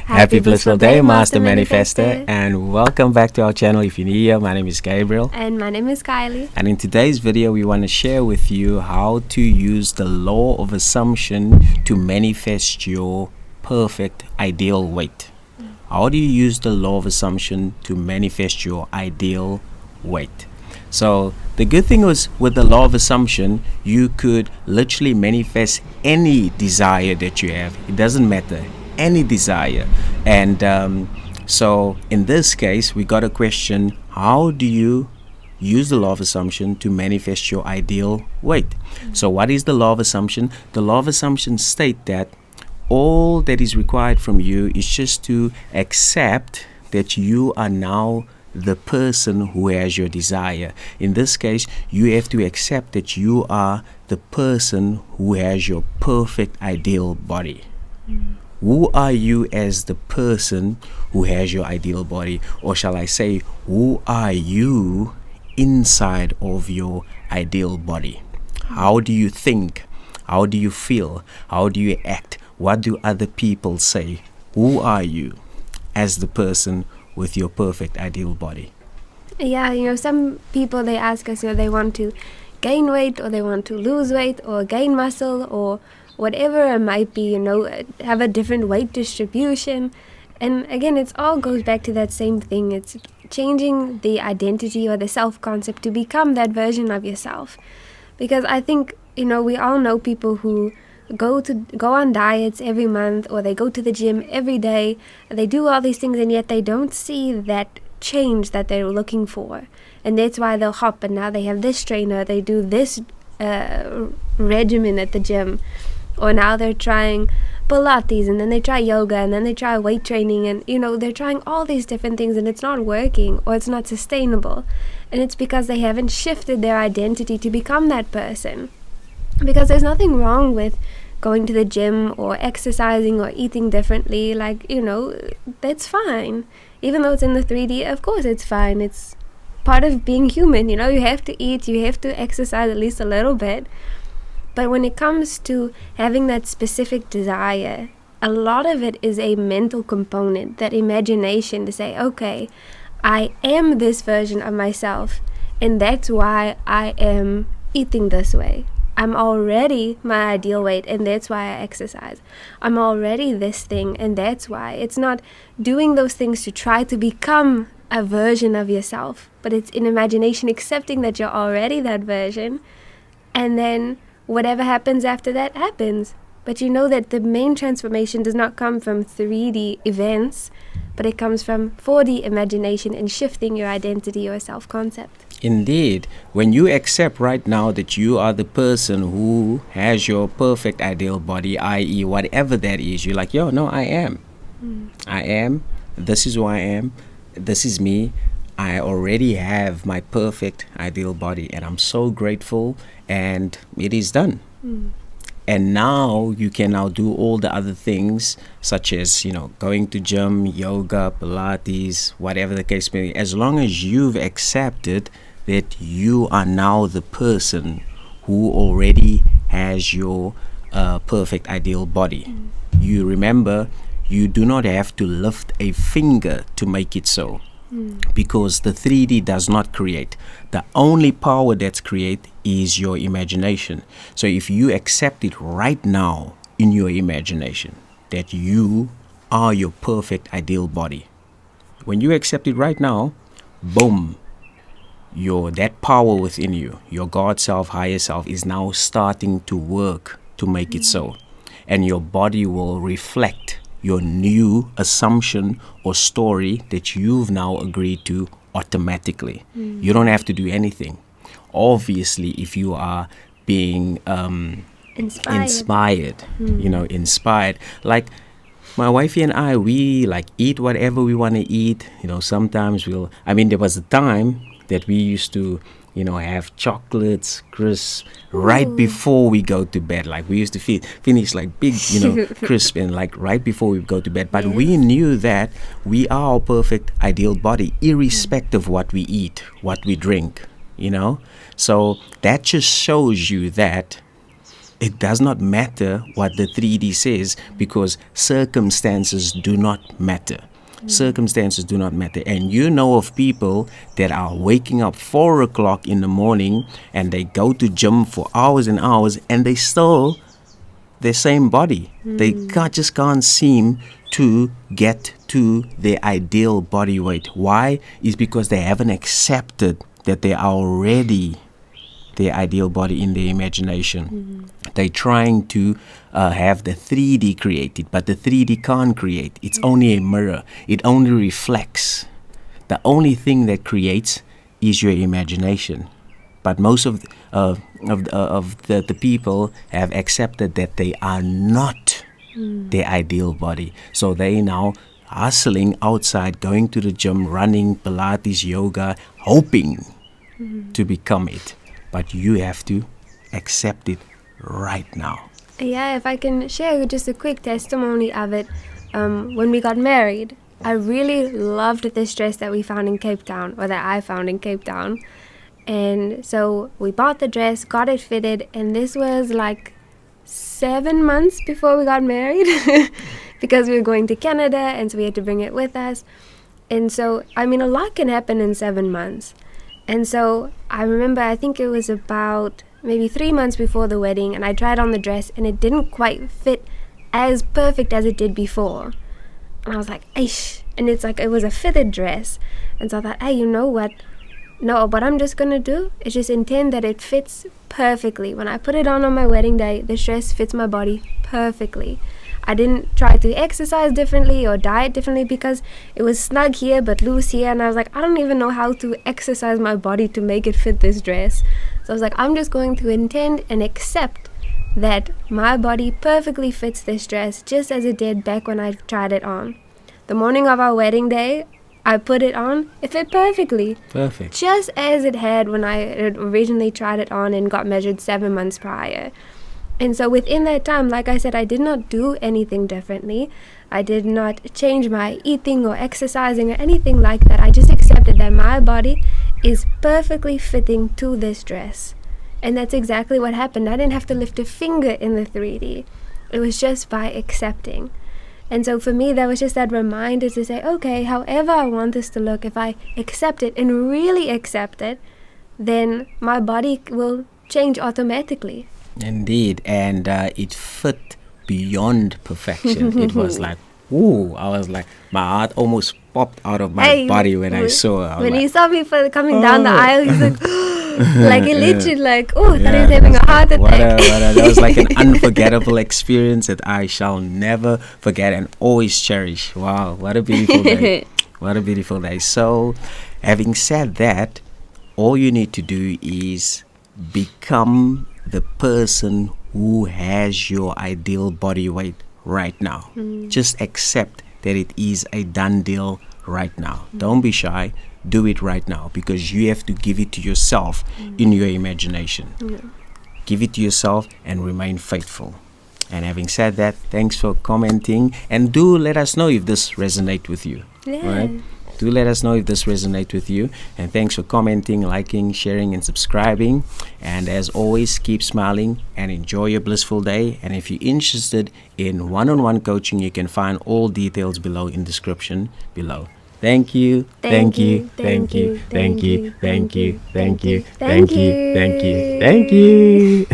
Happy blissful day, Master Manifester, and welcome back to our channel. If you're new here, my name is Gabriel. And my name is Kylie. And in today's video, we want to share with you how to use the law of assumption to manifest your perfect ideal weight. How do you use the law of assumption to manifest your ideal weight? So the good thing was with the law of assumption, you could literally manifest any desire that you have. It doesn't matter, any desire. And so in this case, we got a question: how do you use the law of assumption to manifest your ideal weight? So what is the law of assumption? The law of assumption states that all that is required from you is just to accept that you are now the person who has your desire. In this case, you have to accept that you are the person who has your perfect ideal body. Who are you as the person who has your ideal body? Or shall I say, who are you inside of your ideal body? How do you think? How do you feel? How do you act? What do other people say? Who are you as the person with your perfect ideal body? Yeah, some people, they ask us, they want to gain weight, or they want to lose weight, or gain muscle, or whatever it might be, have a different weight distribution. And again, it all goes back to that same thing. It's changing the identity or the self-concept to become that version of yourself. Because I think, we all know people who go on diets every month, or they go to the gym every day, and they do all these things, and yet they don't see that change that they're looking for. And that's why they'll hop, and now they have this trainer, they do this regimen at the gym, or now they're trying Pilates, and then they try yoga, and then they try weight training, and they're trying all these different things, and it's not working, or it's not sustainable. And it's because they haven't shifted their identity to become that person. Because there's nothing wrong with going to the gym or exercising or eating differently. That's fine. Even though it's in the 3D, of course it's fine. It's part of being human. You have to eat, you have to exercise at least a little bit. But when it comes to having that specific desire, a lot of it is a mental component, that imagination to say, okay, I am this version of myself, and that's why I am eating this way. I'm already my ideal weight, and that's why I exercise. I'm already this thing, and that's why. It's not doing those things to try to become a version of yourself, but it's in imagination accepting that you're already that version, and then whatever happens after that happens. But that the main transformation does not come from 3D events, but it comes from 4D imagination and shifting your identity or self-concept. Indeed, when you accept right now that you are the person who has your perfect ideal body, i.e. whatever that is, you're like, no, I am. I am. This is who I am. This is me. I already have my perfect ideal body, and I'm so grateful, and it is done. And now you can now do all the other things, such as, going to gym, yoga, Pilates, whatever the case may be. As long as you've accepted that you are now the person who already has your perfect ideal body. You remember, you do not have to lift a finger to make it so. Because the 3D does not create. The only power that's create is your imagination. So if you accept it right now in your imagination that you are your perfect ideal body, when you accept it right now, boom, that power within you, your God self, higher self, is now starting to work to make it so. And your body will reflect your new assumption or story that you've now agreed to automatically. You don't have to do anything. Obviously, if you are being inspired, inspired. Like my wifey and I, we eat whatever we want to eat. Sometimes there was a time that we used to have chocolates, crisps, right before we go to bed. We used to finish big, crisp, and right before we go to bed. But we knew that we are our perfect ideal body, irrespective of what we eat, what we drink, So that just shows you that It does not matter what the 3D says, because circumstances do not matter. Circumstances do not matter. And you know of people that are waking up 4 o'clock in the morning and they go to gym for hours and hours and they still their same body. They just can't seem to get to their ideal body weight. Why? Is because they haven't accepted that they are already their ideal body in their imagination. They're trying to have the 3D created, but the 3D can't create. It's only a mirror. It only reflects. The only thing that creates is your imagination. But most of the people have accepted that they are not their ideal body. So they now hustling outside, going to the gym, running, Pilates, yoga, hoping to become it. But you have to accept it right now. Yeah, if I can share just a quick testimony of it. When we got married, I really loved this dress that we found in Cape Town, or that I found in Cape Town. And so we bought the dress, got it fitted, and this was like 7 months before we got married because we were going to Canada, and so we had to bring it with us. And so, I mean, a lot can happen in 7 months. And so I remember, I think it was about maybe 3 months before the wedding, and I tried on the dress and it didn't quite fit as perfect as it did before. And I was like, aish. And it's like, it was a fitted dress. And so I thought, hey, you know what? No, what I'm just going to do is just intend that it fits perfectly. When I put it on my wedding day, the dress fits my body perfectly. I didn't try to exercise differently or diet differently because it was snug here but loose here, and I was like, I don't even know how to exercise my body to make it fit this dress. So I was like, I'm just going to intend and accept that my body perfectly fits this dress just as it did back when I tried it on. The morning of our wedding day, I put it on, it fit perfectly. Perfect. Just as it had when I had originally tried it on and got measured 7 months prior. And so within that time, like I said, I did not do anything differently. I did not change my eating or exercising or anything like that. I just accepted that my body is perfectly fitting to this dress. And that's exactly what happened. I didn't have to lift a finger in the 3D. It was just by accepting. And so for me, that was just that reminder to say, okay, however I want this to look, if I accept it and really accept it, then my body will change automatically. Indeed, and it fit beyond perfection. It was like, ooh, I was like, my heart almost popped out of my body when I saw her. When he saw me coming down the aisle, he's like, like he literally like, oh, thought he was having a heart attack. That was like an unforgettable experience that I shall never forget and always cherish. Wow, what a beautiful day. What a beautiful day. So, having said that, all you need to do is become the person who has your ideal body weight right now. Just accept that it is a done deal right now. Don't be shy. Do it right now, because you have to give it to yourself in your imagination. Give it to yourself and remain faithful. And having said that, thanks for commenting, and do let us know if this resonates with you. Right? Do let us know if this resonates with you. And thanks for commenting, liking, sharing, and subscribing. And as always, keep smiling and enjoy your blissful day. And if you're interested in one-on-one coaching, you can find all details below in description below. Thank you, thank you, thank you, thank you, thank you, thank you, thank you, thank you, thank you, thank you.